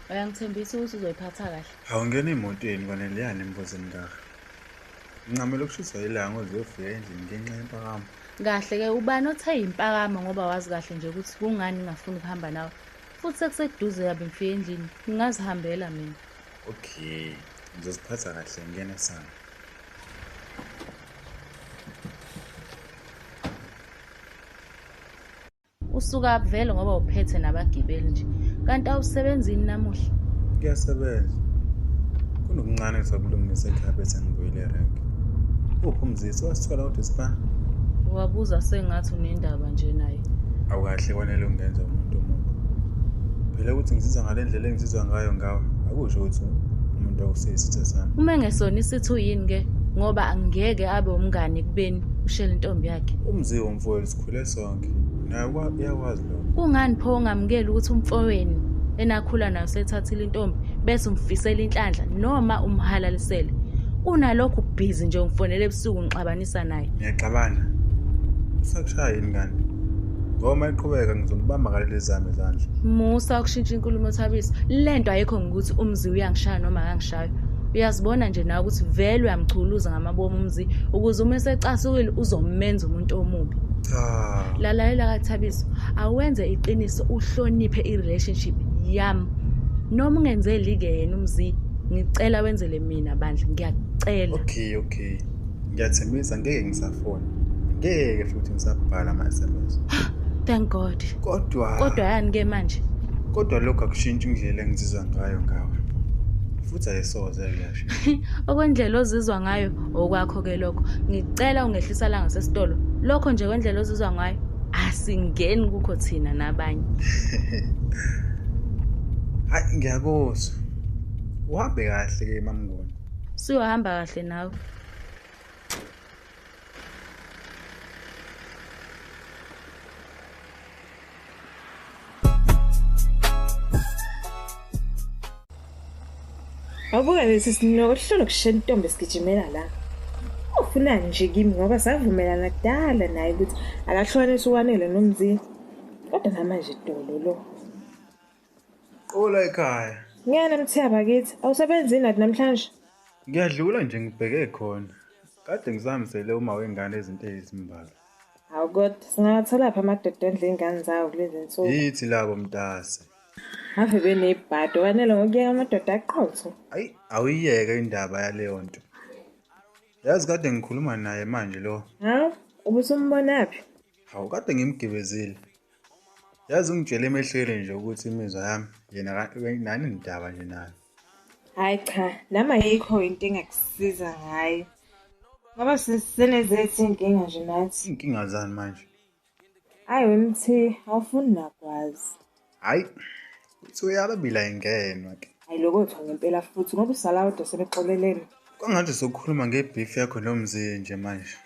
Uyangithembisa ukuthi uzoyiphatha kahle. Awungena emotweni Kwanele yani emvozeni kahle. Ngincamela ukushisa ilanga uzofika endlini ngenxa yempakamo. Kahle-ke ubani othe yimpakamo ngoba wazi kahle nje ukuthi kungani ngingafuni ukuhamba nawe. Futhi sekuseduze yabe ngifike endlini, ngingazihambela mina. Okay, ngizoziphatha kahle ngene sana. Usuka vele ngoba uphethe nabagibeli nje. Kanti awusebenzini namuhla. Kuyasebenza. Kunokuncane sokulungisa ekhaya bese ngibuyele erenki. Uphi umzisi wasithola kodwa isipana? Wabuza sengathi unendaba nje naye. Awukahle Kwanele ungenza umuntu omubi. Phela ukuthi ngizizwa ngale ndlela engizizwa ngayo ngawe. Akusho ukuthi umuntu awusisithe sami. Uma engesona isithu yini-ke ngoba angeke abe umngane kubeni ushela intombi yakhe. Umzee womfowethu sikhule sonke. Naye uyakwazi lokho. Kungani pho ungamukeli ukuthi umfowenu enakhula nayo sethathile intombi bese umfisela inhlanhla noma umhalalisele? Unalokho ubhizi nje ungifonela ebusuku ngixabanisa naye. Ngiyaxabana. Usakushaya yini kanti? Ngoma iqhubeka ngizombamba ngalezi zami izandla. Musa ukushintsha inkulumo Thabisa. Lento ayikho ngokuthi umzi uyangishaya noma akangishaya. Uyazibona nje nawe ukuthi vele uyamchuluza ngamabomu umzi ukuze uma esecasukile uzomenza umuntu omubi. Cha. Lalela kaThabiso, awenze iqiniso uhloniphe irelationship yami. Noma ungenzeli-ke yena umzi, ngicela wenzele mina bandla, ngiyakucela. Okay. Ngiyathembisa ngeke ngisafona. Ngeke futhi ngisabhala ama-SMS. Thank God. Kodwa yani-ke manje? Kodwa lokho akushintshi indlela engizizwa ngayo ngawe. Futhi ayisoze kuyashintsha. Okwendlela ozizwa ngayo okwakho-ke lokho. Ngicela ungehlisa la ngasesitolo. Lokho nje kwendlela ozizwa ngayo asingeni kukho thina nabanye. Hayi ngiyakuzwa. Uhambe kahle-ke mamnguni. Siyohamba kahle nawe. Awubuka lesi sinokuhlola kushela intombi sigijimela la. Ufunani nje kimi ngoba savumelana kudala naye ukuthi akahlukanise uKwanele noMzee. Kodwa namanje idolo lo. Qola ekhaya. Ngiyana Mtheba kithi, awusebenzini nathi namhlanje? Ngiyadlula nje ngibheke khona. Kade ngizamisele uma wengane izinto ezimbalwa. Hawu kodwa singathola pha amadoda endle ingane zawo kulezi nsuku. Yithi labo mntase. Ave benebhado Kwanele ngokuyeka amadoda aqotho. Ayi awuyiyeke indaba yaleyo nto. Yazi kade ngikhuluma naye manje lo. Hawu, ubusumbonaphi? Hawu kade ngimgibezile. Yazi ungitshela emehlweni nje ukuthi imizwa yami yena nani indaba nje nayo. Hayi cha, nama yikho into engakusiza ngayo. Ngoba sisenezethu inkinga nje nathi. Inkinga zani manje? Hayi wemthi, awufuni nakwazi. Hayi. Uthi uyababila ingenwa ke. Hayi lokho ngempela futhi ngoba usalawudo sebexolelene. Kwangathi sokukhuluma ngebeef yakho noMzee nje manje.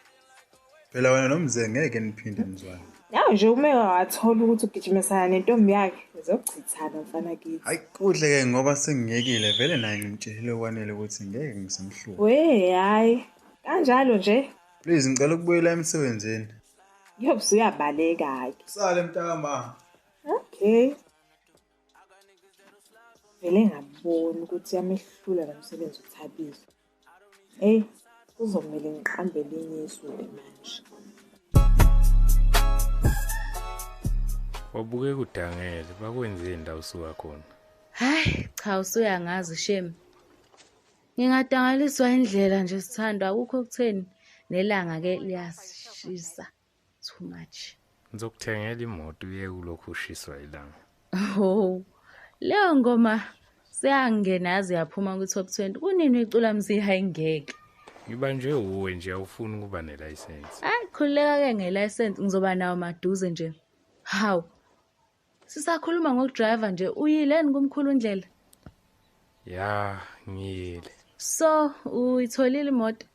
Phela wena noMzee ngeke niphinde nizwane. Nawe nje uma wathola ukuthi ugijimisana nentombi yakhe, uzochithana mfana kithi. Hayi kuhle ke ngoba sengiyekile vele naye ngimtshelile Kwanele ukuthi ngeke ngisemhluphe. We hayi, kanjalo nje. Please ngicela ukubuyela emsebenzini. Yobusu uyabaleka ke. Sale mntama. Okay. Vele ngabona ukuthi yamehlula nomsebenzi uThabiso. Hey, kuzomela ngiqambe elinye isuku manje. Wabuke kudangele bakwenze indawo usuka khona. Hayi, cha usuyangazi shame. Ngingadangaliswa indlela nje sithandwa akukho okutheni nelanga ke liyashisa too much. Ngizokuthengela imoto uye kulokhu ushiswa ilanga. Oh. Leyo ngoma seyangena yazi yaphuma ku-top 20. Kunini uyicula Mzee hayi ngeke. Ngibanjwe uwe nje awufuni ukuba nelicense. Hayi khuleka-ke ngelicense ngizoba nawo maduze nje. Hawu. Sisakhuluma ngokudriver nje uyileni kumkhulu indlela? Ya, ngiyile. So, uyitholile imoto?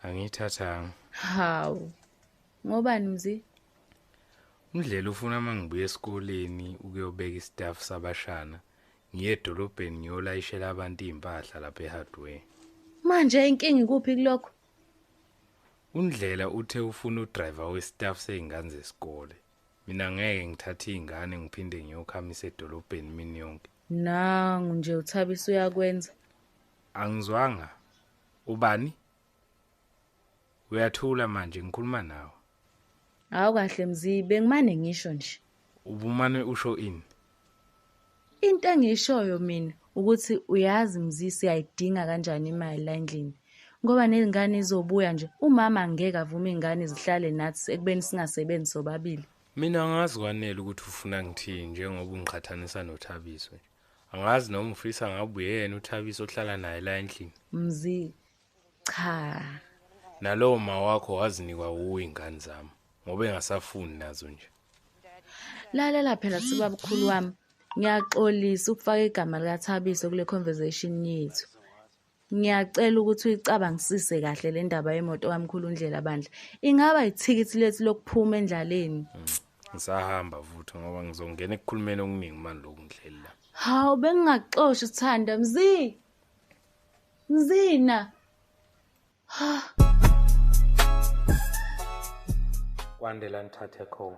Angiyithathanga. Hawu. Ngobani Mzee? Undlela ufuna mangibuye esikoleni ukuyobeka istaff sabashana. Ngiye edolobheni ngiyolayishela abantu impahla lapha eHardware. Manje inkingi kuphi kulokho? Undlela uthe ufuna udriver westaff seyingane zesikole. Mina ngeke ngithathe izingane ngiphinde ngiyokhamisa edolobheni mini yonke. Nangu nje uThabisa uyakwenza. Angizwanga. Ubani? Uyathula manje ngikhuluma nawe. Hawu kahle Mzee, bengimane ngisho nje. Ubumane usho ini? Into engishoyo mina ukuthi uyazi Mzee siyayidinga kanjani imali la endlini. Ngoba nezingane izobuya nje, umama angeke avume izingane zihlale nathi ekubeni singasebenzi sobabili. Mina angazi Kwanele ukuthi ufuna ngithini njengoba ungiqhathanisa noThabiso nje. Angazi noma ufisa ngabe uyena uThabiso ohlala naye la endlini. Mzee, cha. Nalowo ma wakho wazinikwa uwe ingane zami ngoba engasafuni nazo nje. Lalela phela sibabukhulu wami. Ngiyaxolisa ukufaka igama likaThabiso kule conversation yethu. Ngiyacela ukuthi uyicabangisise kahle le ndaba yemoto kamkhulu uNdlela bandla. Ingaba ithikithi lethu lokuphuma endlaleni. Ngisahamba futhi ngoba ngizongena ekukhulumeni okuningi manje lokundlela la. Hawu bengingaxoshi Sithanda Mzee. Mzina. Kwandela nithathe khona.